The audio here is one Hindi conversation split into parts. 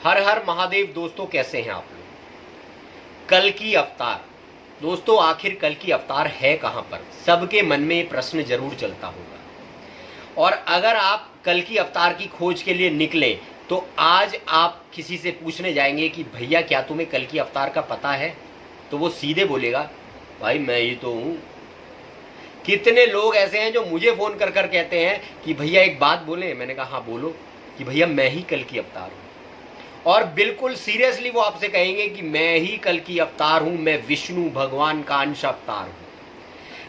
हर हर महादेव। दोस्तों कैसे हैं आप लोग। कल की अवतार दोस्तों, आखिर कल की अवतार है कहां पर? सबके मन में ये प्रश्न जरूर चलता होगा। और अगर आप कल की अवतार की खोज के लिए निकले तो आज आप किसी से पूछने जाएंगे कि भैया क्या तुम्हें कल की अवतार का पता है, तो वो सीधे बोलेगा भाई मैं ही तो हूं। कितने लोग ऐसे हैं जो मुझे फोन कर कर कहते हैं कि भैया एक बात बोले। मैंने कहा हाँ बोलो। कि भैया मैं ही कल की अवतार हूं। और बिल्कुल सीरियसली वो आपसे कहेंगे कि मैं ही कल की अवतार हूं, मैं विष्णु भगवान का अंश अवतार हूं।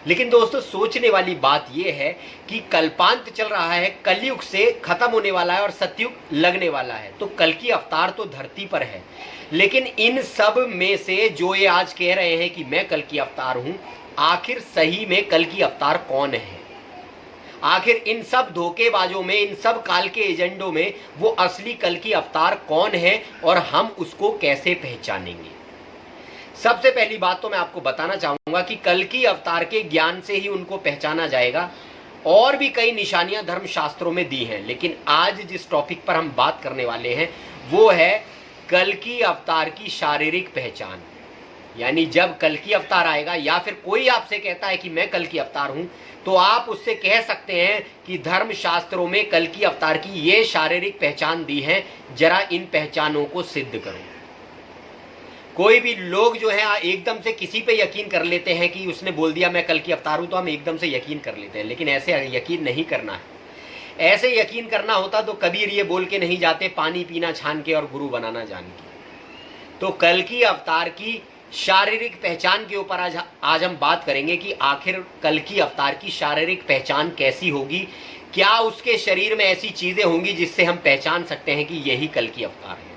लेकिन दोस्तों सोचने वाली बात यह है कि कल्पांत चल रहा है, कलयुग से खत्म होने वाला है और सतयुग लगने वाला है। तो कल की अवतार तो धरती पर है, लेकिन इन सब में से जो ये आज कह रहे हैं कि मैं कल की अवतार हूं, आखिर सही में कल की अवतार कौन है? आखिर इन सब धोखेबाजों में, इन सब काल के एजेंडों में वो असली कल की अवतार कौन है और हम उसको कैसे पहचानेंगे? सबसे पहली बात तो मैं आपको बताना चाहूंगा कि कल की अवतार के ज्ञान से ही उनको पहचाना जाएगा। और भी कई निशानियां धर्मशास्त्रों में दी हैं, लेकिन आज जिस टॉपिक पर हम बात करने वाले हैं वो है कल की अवतार की शारीरिक पहचान। यानी जब कल की अवतार आएगा या फिर कोई आपसे कहता है कि मैं कल की अवतार हूं, तो आप उससे कह सकते हैं कि धर्मशास्त्रों में कल की अवतार की ये शारीरिक पहचान दी है, जरा इन पहचानों को सिद्ध करो। कोई भी लोग जो है एकदम से किसी पे यकीन कर लेते हैं कि उसने बोल दिया मैं कल की अवतार हूं, तो हम एकदम से यकीन कर लेते हैं। लेकिन ऐसे यकीन नहीं करना है। ऐसे यकीन करना होता तो कबीर ये बोल के नहीं जाते, पानी पीना छान के और गुरु बनाना जान के। तो कल की अवतार की शारीरिक पहचान के ऊपर आज हम बात करेंगे कि आखिर कल की अवतार की शारीरिक पहचान कैसी होगी। क्या उसके शरीर में ऐसी चीजें होंगी जिससे हम पहचान सकते हैं कि यही कल की अवतार है?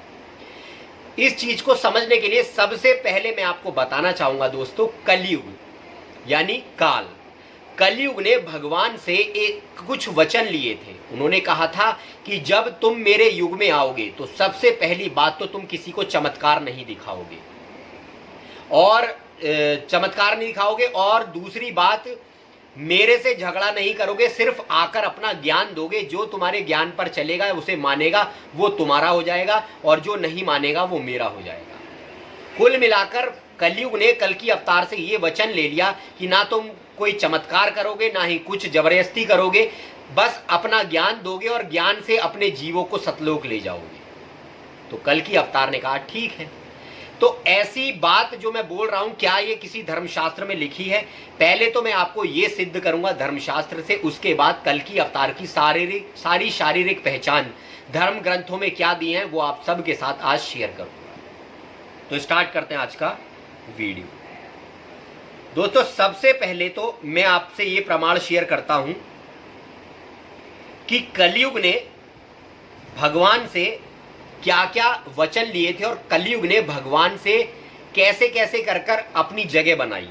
इस चीज को समझने के लिए सबसे पहले मैं आपको बताना चाहूंगा दोस्तों, कलयुग यानी काल। कलयुग ने भगवान से कुछ वचन लिए थे। उन्होंने कहा था कि जब तुम मेरे युग में आओगे तो सबसे पहली बात तो तुम किसी को चमत्कार नहीं दिखाओगे, और चमत्कार नहीं दिखाओगे, और दूसरी बात मेरे से झगड़ा नहीं करोगे, सिर्फ आकर अपना ज्ञान दोगे। जो तुम्हारे ज्ञान पर चलेगा उसे मानेगा वो तुम्हारा हो जाएगा, और जो नहीं मानेगा वो मेरा हो जाएगा। कुल मिलाकर कलयुग ने कल की अवतार से ये वचन ले लिया कि ना तुम कोई चमत्कार करोगे, ना ही कुछ जबरदस्ती करोगे, बस अपना ज्ञान दोगे और ज्ञान से अपने जीवों को सतलोक ले जाओगे। तो कल की अवतार ने कहा ठीक है। तो ऐसी बात जो मैं बोल रहा हूं, क्या ये किसी धर्मशास्त्र में लिखी है? पहले तो मैं आपको ये सिद्ध करूंगा धर्मशास्त्र से, उसके बाद कल की अवतार की सारी शारीरिक पहचान धर्म ग्रंथों में क्या दी है वो आप सबके साथ आज शेयर करूंगा। तो स्टार्ट करते हैं आज का वीडियो। दोस्तों सबसे पहले तो मैं आपसे ये प्रमाण शेयर करता हूं कि कलयुग ने भगवान से क्या क्या वचन लिए थे और कलयुग ने भगवान से कैसे कैसे कर कर अपनी जगह बनाई।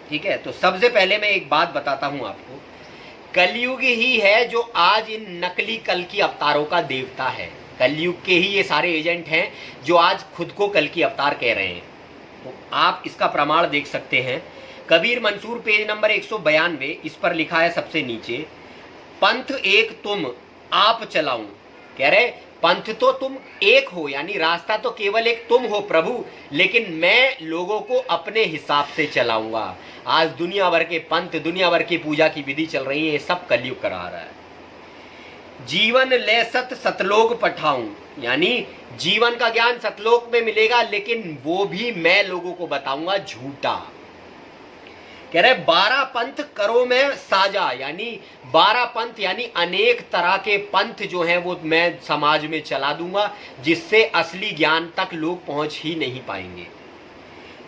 ठीक है, तो सबसे पहले मैं एक बात बताता हूं आपको, कलयुग ही है जो आज इन नकली कल की अवतारों का देवता है। कलयुग के ही ये सारे एजेंट हैं जो आज खुद को कल की अवतार कह रहे हैं। तो आप इसका प्रमाण देख सकते हैं, कबीर मंसूर पेज नंबर 192, इस पर लिखा है सबसे नीचे, पंथ एक तुम आप चलाऊं। कह रहे पंथ तो तुम एक हो, यानी रास्ता तो केवल एक तुम हो प्रभु, लेकिन मैं लोगों को अपने हिसाब से चलाऊंगा। आज दुनिया भर के पंथ, दुनिया भर की पूजा की विधि चल रही है, ये सब कलयुग करा रहा है। जीवन ले सत सतलोक पठाऊं, यानी जीवन का ज्ञान सतलोक में मिलेगा, लेकिन वो भी मैं लोगों को बताऊंगा झूठा। कह रहे 12 पंथ करो मैं साझा, यानी 12 पंथ यानी अनेक तरह के पंथ जो हैं वो मैं समाज में चला दूंगा, जिससे असली ज्ञान तक लोग पहुंच ही नहीं पाएंगे।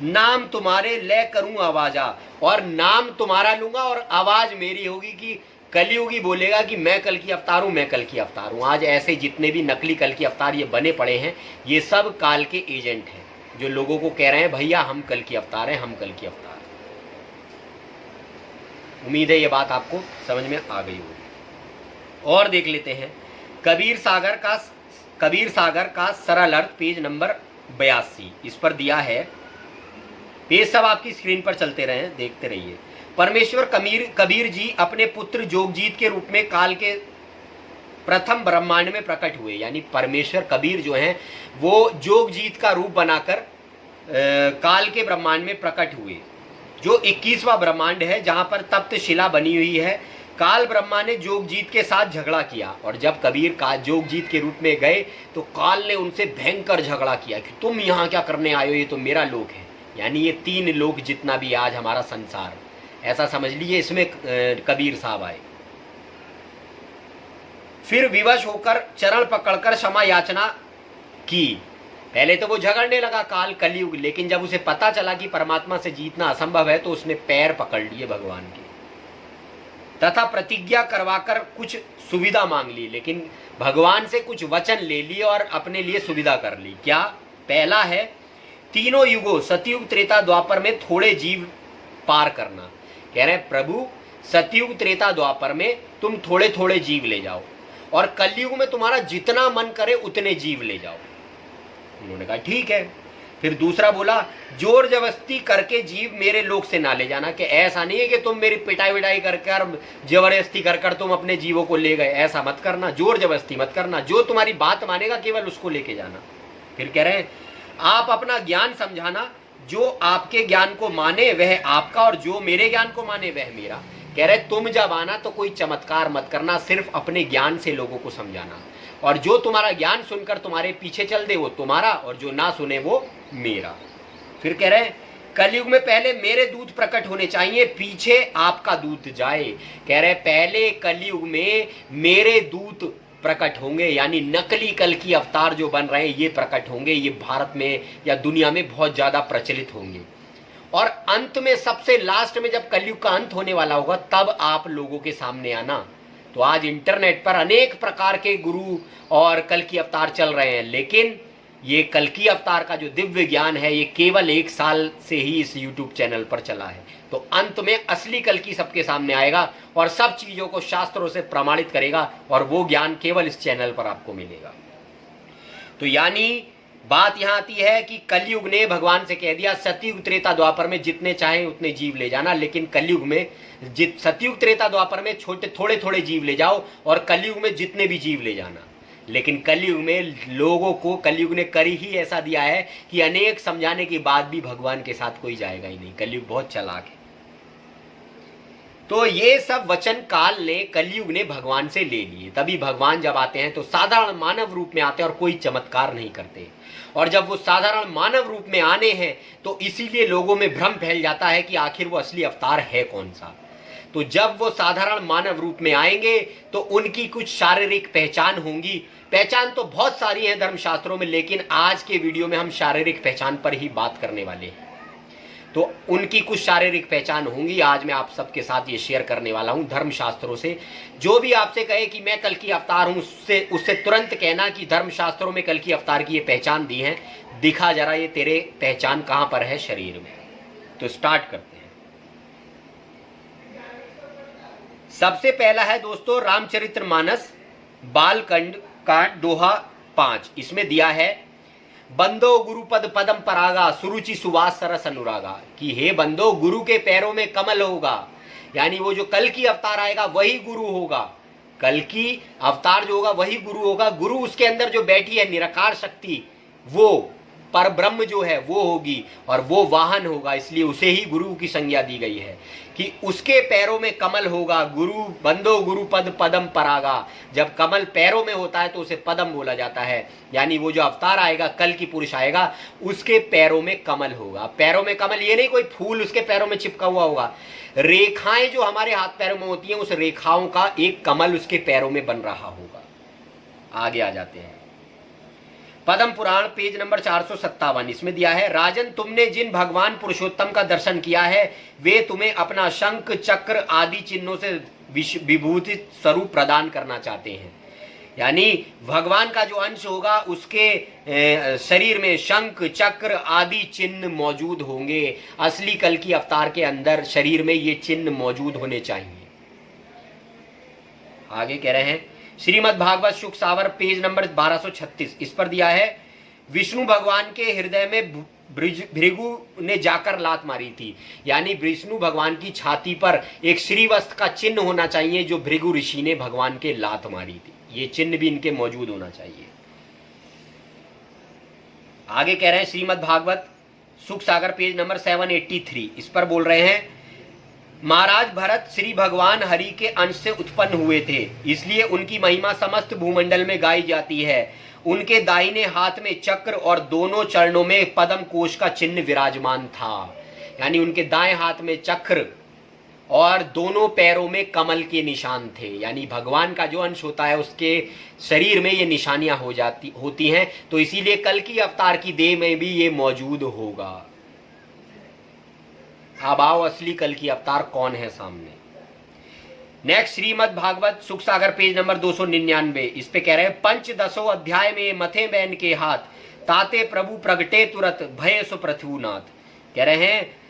नाम तुम्हारे ले करूं आवाजा, और नाम तुम्हारा लूंगा और आवाज मेरी होगी कि कलयुगी बोलेगा कि मैं कल की अवतार हूं, मैं कल की अवतार हूं। आज ऐसे जितने भी नकली कल की अवतार ये बने पड़े हैं, ये सब काल के एजेंट हैं जो लोगों को कह रहे हैं भैया हम कल की अवतार हैं, हम कल की अवतार। उम्मीद है ये बात आपको समझ में आ गई होगी। और देख लेते हैं कबीर सागर का सरल अर्थ पेज नंबर 82, इस पर दिया है। पेज सब आपकी स्क्रीन पर चलते रहे, देखते रहिए। परमेश्वर कबीर जी अपने पुत्र जोगजीत के रूप में काल के प्रथम ब्रह्मांड में प्रकट हुए। यानी परमेश्वर कबीर जो हैं वो जोगजीत का रूप बनाकर काल के ब्रह्मांड में प्रकट हुए, जो 21वां ब्रह्मांड है जहां पर तप्त शिला बनी हुई है। काल ब्रह्मा ने जोगजीत के साथ झगड़ा किया, और जब कबीर का जोगजीत के रूप में गए तो काल ने उनसे भयंकर झगड़ा किया कि तुम यहाँ क्या करने आए हो, ये तो मेरा लोक है। यानी ये 3 लोक जितना भी आज हमारा संसार, ऐसा समझ लीजिए, इसमें कबीर साहब आए। फिर विवश होकर चरण पकड़कर क्षमा याचना की। पहले तो वो झगड़ने लगा काल कलयुग, लेकिन जब उसे पता चला कि परमात्मा से जीतना असंभव है तो उसने पैर पकड़ लिए भगवान के, तथा प्रतिज्ञा करवाकर कुछ सुविधा मांग ली। लेकिन भगवान से कुछ वचन ले लिए और अपने लिए सुविधा कर ली। क्या? पहला है, तीनों युगों सतयुग त्रेता द्वापर में थोड़े जीव पार करना। कह रहे हैं प्रभु सतयुग त्रेता द्वापर में तुम थोड़े थोड़े जीव ले जाओ, और कलयुग में तुम्हारा जितना मन करे उतने जीव ले जाओ। उन्होंने कहा ठीक है। फिर दूसरा बोला, जोर जबरदस्ती करके जीव मेरे लोक से ना ले जाना, कि ऐसा नहीं है कि तुम मेरी पिटाई विटाई करके जबरदस्ती कर तुम अपने जीवों को ले गए, ऐसा मत करना, जोर जबरदस्ती मत करना, जो तुम्हारी बात मानेगा केवल उसको लेके जाना। फिर कह रहे हैं आप अपना ज्ञान समझाना, जो आपके ज्ञान को माने वह आपका, और जो मेरे ज्ञान को माने वह मेरा। कह रहे तुम जब आना तो कोई चमत्कार मत करना, सिर्फ अपने ज्ञान से लोगों को समझाना, और जो तुम्हारा ज्ञान सुनकर तुम्हारे पीछे चल दे वो तुम्हारा, और जो ना सुने वो मेरा। फिर कह रहे हैं कलयुग में पहले मेरे दूत प्रकट होने चाहिए, पीछे आपका दूत जाए। कह रहे पहले कलयुग में मेरे दूत प्रकट होंगे, यानी नकली कल की अवतार जो बन रहे हैं ये प्रकट होंगे, ये भारत में या दुनिया में बहुत ज्यादा प्रचलित होंगे। और अंत में सबसे लास्ट में जब कलयुग का अंत होने वाला होगा तब आप लोगों के सामने आना। तो आज इंटरनेट पर अनेक प्रकार के गुरु और कल की अवतार चल रहे हैं, लेकिन ये कल की अवतार का जो दिव्य ज्ञान है ये केवल 1 साल से ही इस YouTube चैनल पर चला है। तो अंत में असली कल की सबके सामने आएगा और सब चीजों को शास्त्रों से प्रमाणित करेगा, और वो ज्ञान केवल इस चैनल पर आपको मिलेगा। तो यानी बात यहां आती है कि कलयुग ने भगवान से कह दिया सतयुग त्रेता द्वापर में जितने चाहे उतने जीव ले जाना, लेकिन कलयुग में सतयुग त्रेता द्वापर में थोड़े थोड़े जीव ले जाओ, और कलयुग में जितने भी जीव ले जाना। लेकिन कलयुग में लोगों को कलयुग ने कर ही ऐसा दिया है कि अनेक समझाने के बाद भी भगवान के साथ कोई जाएगा ही नहीं। कलयुग बहुत चालाक है। तो ये सब वचन काल ने कलयुग ने भगवान से ले लिए। तभी भगवान जब आते हैं तो साधारण मानव रूप में आते हैं और कोई चमत्कार नहीं करते। और जब वो साधारण मानव रूप में आने हैं तो इसीलिए लोगों में भ्रम फैल जाता है कि आखिर वो असली अवतार है कौन सा। तो जब वो साधारण मानव रूप में आएंगे तो उनकी कुछ शारीरिक पहचान होंगी। पहचान तो बहुत सारी है धर्मशास्त्रों में, लेकिन आज के वीडियो में हम शारीरिक पहचान पर ही बात करने वाले हैं। तो उनकी कुछ शारीरिक पहचान होंगी, आज मैं आप सबके साथ ये शेयर करने वाला हूं धर्मशास्त्रों से। जो भी आपसे कहे कि मैं कल की अवतार हूं, उससे तुरंत कहना कि धर्मशास्त्रों में कल की अवतार की ये पहचान दी है, दिखा जरा ये तेरे पहचान कहां पर है शरीर में। तो स्टार्ट करते हैं। सबसे पहला है दोस्तों रामचरितमानस बालकांड का दोहा 5। इसमें दिया है बंदो गुरुपद पदम परागा सुरुचि सुवास सरस अनुरागा, कि हे बंदो गुरु के पैरों में कमल होगा। यानी वो जो कल की अवतार आएगा वही गुरु होगा। कल की अवतार जो होगा वही गुरु होगा। गुरु उसके अंदर जो बैठी है निराकार शक्ति, वो पर ब्रह्म जो है वो होगी, और वो वाहन होगा, इसलिए उसे ही गुरु की संज्ञा दी गई है कि उसके पैरों में कमल होगा। गुरु बंदो गुरुपद पदम परागा, जब कमल पैरों में होता है तो उसे पदम बोला जाता है। यानी वो जो अवतार आएगा, कल की पुरुष आएगा, उसके पैरों में कमल होगा। पैरों में कमल ये नहीं कोई फूल उसके पैरों में चिपका हुआ होगा, रेखाएं जो हमारे हाथ पैरों में होती हैं उस रेखाओं का एक कमल उसके पैरों में बन रहा होगा। आगे आ जाते हैं। Padma Purana page number 457। इसमें दिया है राजन तुमने जिन भगवान पुरुषोत्तम का दर्शन किया है वे तुम्हें अपना शंख चक्र आदि चिन्हों से विभूति स्वरूप प्रदान करना चाहते हैं। यानी भगवान का जो अंश होगा उसके शरीर में शंख चक्र आदि चिन्ह मौजूद होंगे। असली कल की अवतार के अंदर शरीर में ये चिन्ह मौजूद होने चाहिए। आगे कह रहे हैं श्रीमद् भागवत शुक सावर पेज नंबर 1236। इस पर दिया है विष्णु भगवान के हृदय में भृगु ने जाकर लात मारी थी। यानी विष्णु भगवान की छाती पर एक श्रीवस्त्र का चिन्ह होना चाहिए जो भृगु ऋषि ने भगवान के लात मारी थी। ये चिन्ह भी इनके मौजूद होना चाहिए। आगे कह रहे हैं श्रीमद् भागवत सुख सागर पेज नंबर 783, इस पर बोल रहे हैं, महाराज भरत श्री भगवान हरि के अंश से उत्पन्न हुए थे, इसलिए उनकी महिमा समस्त भूमंडल में गाई जाती है। उनके दाहिने हाथ में चक्र और दोनों चरणों में पद्म कोश का चिन्ह विराजमान था। यानी उनके दाएं हाथ में चक्र और दोनों पैरों में कमल के निशान थे। यानी भगवान का जो अंश होता है उसके शरीर में ये निशानियां होती हैं, तो इसीलिए कल की अवतार की देह में भी ये मौजूद होगा। अब आओ असली कल की अवतार कौन है सामने। नेक्स्ट श्रीमद् भागवत सुख सागर पेज नंबर 299, इस पे कह रहे हैं, पंचदशो अध्याय में मथे बैन के हाथ ताते प्रभु प्रगटे तुरत भय सु पृथुनाथ। कह रहे हैं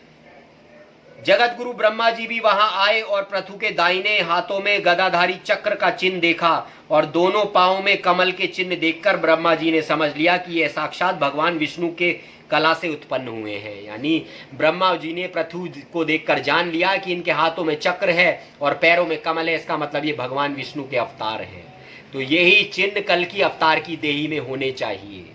जगत गुरु ब्रह्मा जी भी वहां आए और पृथु के दाहिने हाथों में गदाधारी चक्र का चिन्ह देखा और दोनों पांवों में कमल के चिन्ह देखकर ब्रह्मा जी ने समझ लिया कि यह साक्षात भगवान विष्णु के कला से उत्पन्न हुए हैं। यानी ब्रह्मा जी ने पृथु को देखकर जान लिया कि इनके हाथों में चक्र है और पैरों में कमल है, इसका मतलब ये भगवान विष्णु के अवतार हैं। तो यही चिन्ह कल की अवतार की देही में होने चाहिए।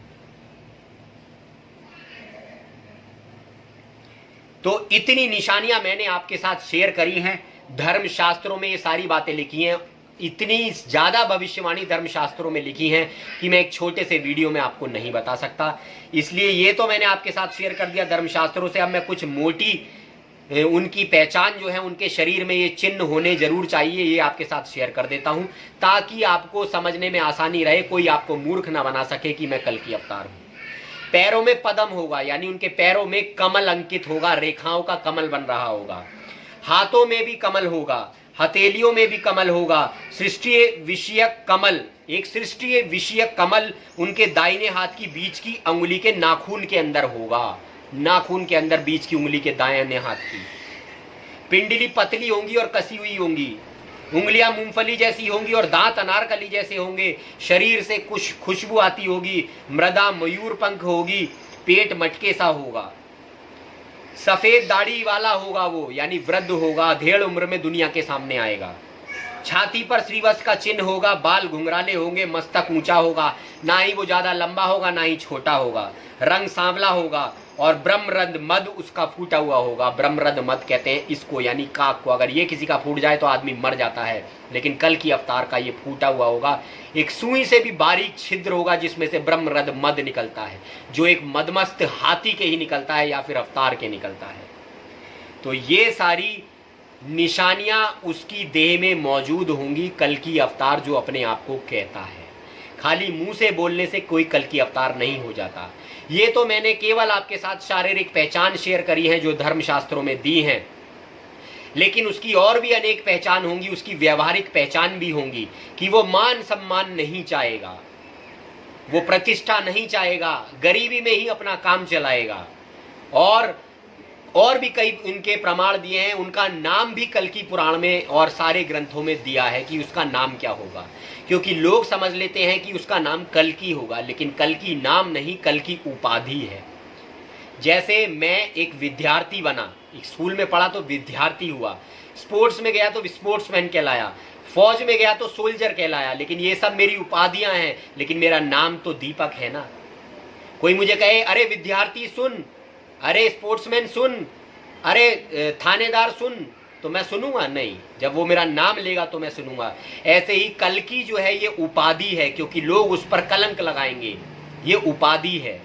तो इतनी निशानियां मैंने आपके साथ शेयर करी हैं। धर्म शास्त्रों में ये सारी बातें लिखी हैं, इतनी ज्यादा भविष्यवाणी धर्म शास्त्रों में लिखी हैं कि मैं एक छोटे से वीडियो में आपको नहीं बता सकता। इसलिए ये तो मैंने आपके साथ शेयर कर दिया धर्म शास्त्रों से। अब मैं कुछ मोटी उनकी पहचान जो है, उनके शरीर में ये चिन्ह होने जरूर चाहिए, ये आपके साथ शेयर कर देता हूं ताकि आपको समझने में आसानी रहे, कोई आपको मूर्ख ना बना सके कि मैं कल की अवतार हूं। पैरों में पद्म होगा, यानी उनके पैरों में कमल अंकित होगा, रेखाओं का कमल बन रहा होगा। हाथों में भी कमल होगा, हथेलियों में भी कमल होगा। सृष्टि विषयक कमल, एक सृष्टि विषयक कमल उनके दाहिने हाथ की बीच की अंगुली के नाखून के अंदर होगा। नाखून के अंदर बीच की उंगली के दाहिने हाथ की पिंडली पतली होंगी और कसी हुई होंगी। उंगलियां मूंगफली जैसी होंगी और दांत अनारकली जैसे होंगे। शरीर से कुछ खुशबू आती होगी। मृदा मयूर पंख होगी। पेट मटके सा होगा। सफेद दाढ़ी वाला होगा वो, यानी वृद्ध होगा, अधेड़ उम्र में दुनिया के सामने आएगा। छाती पर श्रीवत्स का चिन्ह होगा। बाल घुंघराले होंगे। मस्तक ऊंचा होगा, ना ही वो ज्यादा लंबा होगा ना ही छोटा होगा। रंग सांवला होगा और ब्रह्मरंध्र मद उसका फूटा हुआ होगा। ब्रह्मरंध्र मद कहते हैं इसको, यानी काक को। अगर ये किसी का फूट जाए तो आदमी मर जाता है, लेकिन कल की अवतार का ये फूटा हुआ होगा। एक सुई से भी बारीक छिद्र होगा जिसमें से ब्रह्मरंध्र मद निकलता है, जो एक मदमस्त हाथी के ही निकलता है या फिर अवतार के निकलता है। तो ये सारी निशानियां उसकी देह में मौजूद होंगी, कल की अवतार जो अपने आप को कहता है। खाली मुंह से बोलने से कोई कल की अवतार नहीं हो जाता। ये तो मैंने केवल आपके साथ शारीरिक पहचान शेयर करी है जो धर्मशास्त्रों में दी है, लेकिन उसकी और भी अनेक पहचान होंगी। उसकी व्यवहारिक पहचान भी होंगी कि वो मान सम्मान नहीं चाहेगा, वो प्रतिष्ठा नहीं चाहेगा, गरीबी में ही अपना काम चलाएगा। और भी कई उनके प्रमाण दिए हैं। उनका नाम भी कल की पुराण में और सारे ग्रंथों में दिया है कि उसका नाम क्या होगा, क्योंकि लोग समझ लेते हैं कि उसका नाम कल की होगा, लेकिन कल की नाम नहीं, कल की उपाधि है। जैसे मैं एक विद्यार्थी बना, एक स्कूल में पढ़ा तो विद्यार्थी हुआ, स्पोर्ट्स में गया तो स्पोर्ट्समैन कहलाया, फौज में गया तो सोल्जर कहलाया, लेकिन ये सब मेरी उपाधियां हैं, लेकिन मेरा नाम तो दीपक है ना। कोई मुझे कहे अरे विद्यार्थी सुन, अरे स्पोर्ट्समैन सुन, अरे थानेदार सुन, तो मैं सुनूंगा नहीं। जब वो मेरा नाम लेगा तो मैं सुनूंगा। ऐसे ही कल की जो है ये उपाधि है, क्योंकि लोग उस पर कलंक लगाएंगे। ये उपाधि है,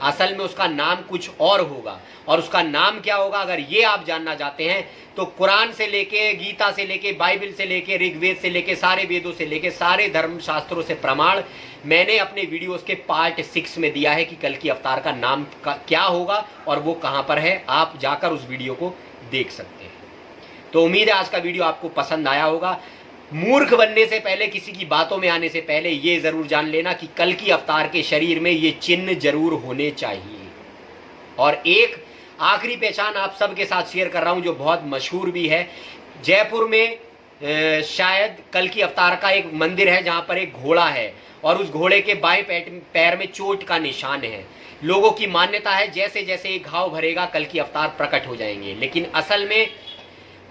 असल में उसका नाम कुछ और होगा। और उसका नाम क्या होगा, अगर ये आप जानना चाहते हैं तो कुरान से लेके, गीता से लेके, बाइबल से लेके, ऋग्वेद से लेके, सारे वेदों से लेके, सारे धर्म शास्त्रों से प्रमाण मैंने अपने वीडियोस के पार्ट 6 में दिया है कि कल की अवतार का नाम क्या होगा और वो कहां पर है। आप जाकर उस वीडियो को देख सकते हैं। तो उम्मीद है आज का वीडियो आपको पसंद आया होगा। मूर्ख बनने से पहले, किसी की बातों में आने से पहले ये जरूर जान लेना कि कल की अवतार के शरीर में ये चिन्ह जरूर होने चाहिए। और एक आखिरी पहचान आप सबके साथ शेयर कर रहा हूं जो बहुत मशहूर भी है। जयपुर में शायद कल की अवतार का एक मंदिर है जहां पर एक घोड़ा है और उस घोड़े के बाएं पैर में चोट का निशान है। लोगों की मान्यता है जैसे जैसे एक घाव भरेगा कल की अवतार प्रकट हो जाएंगे, लेकिन असल में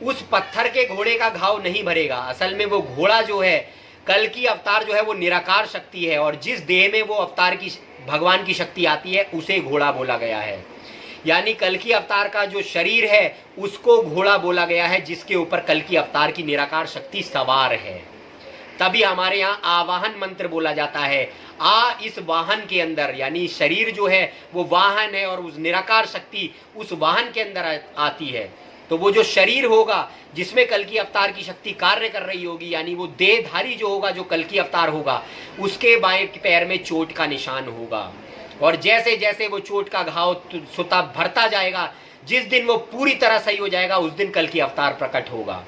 उस पत्थर के घोड़े का घाव नहीं भरेगा। असल में वो घोड़ा जो है कल की अवतार जो है वो निराकार शक्ति है, और जिस देह में वो अवतार की भगवान की शक्ति आती है उसे घोड़ा बोला गया है। यानी कल की अवतार का जो शरीर है उसको घोड़ा बोला गया है, जिसके ऊपर कल की अवतार की निराकार शक्ति सवार है। तभी हमारे यहाँ आवाहन मंत्र बोला जाता है, आ इस वाहन के अंदर, यानी शरीर जो है वो वाहन है और उस निराकार शक्ति उस वाहन के अंदर आती है। तो वो जो शरीर होगा जिसमें कल की अवतार की शक्ति कार्य कर रही होगी, यानी वो देहधारी जो होगा, जो कल की अवतार होगा, उसके बाएं पैर में चोट का निशान होगा। और जैसे जैसे वो चोट का घाव सुता भरता जाएगा, जिस दिन वो पूरी तरह सही हो जाएगा उस दिन कल की अवतार प्रकट होगा।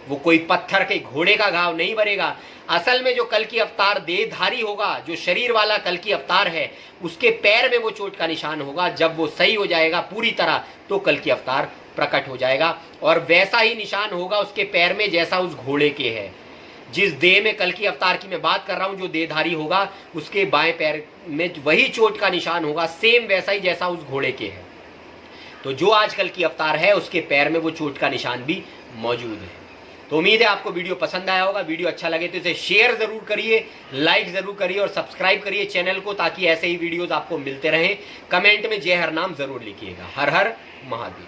वो कोई पत्थर के घोड़े का घाव नहीं भरेगा। असल में जो कल की अवतार देहधारी होगा, जो शरीर वाला कल की अवतार है, उसके पैर में वो चोट का निशान होगा। जब वो सही हो जाएगा पूरी तरह तो कल की अवतार प्रकट हो जाएगा, और वैसा ही निशान होगा उसके पैर में जैसा उस घोड़े के है। जिस देह में कल की अवतार की मैं बात कर रहा हूं, जो देहधारी होगा, उसके बाएं पैर में वही चोट का निशान होगा, सेम वैसा ही जैसा उस घोड़े के है। तो जो आज कल की अवतार है उसके पैर में वो चोट का निशान भी मौजूद है। तो उम्मीद है आपको वीडियो पसंद आया होगा। वीडियो अच्छा लगे तो इसे शेयर जरूर करिए, लाइक जरूर करिए और सब्सक्राइब करिए चैनल को, ताकि ऐसे ही वीडियोस आपको मिलते रहें। कमेंट में जय हर नाम जरूर लिखिएगा। हर हर महादेव।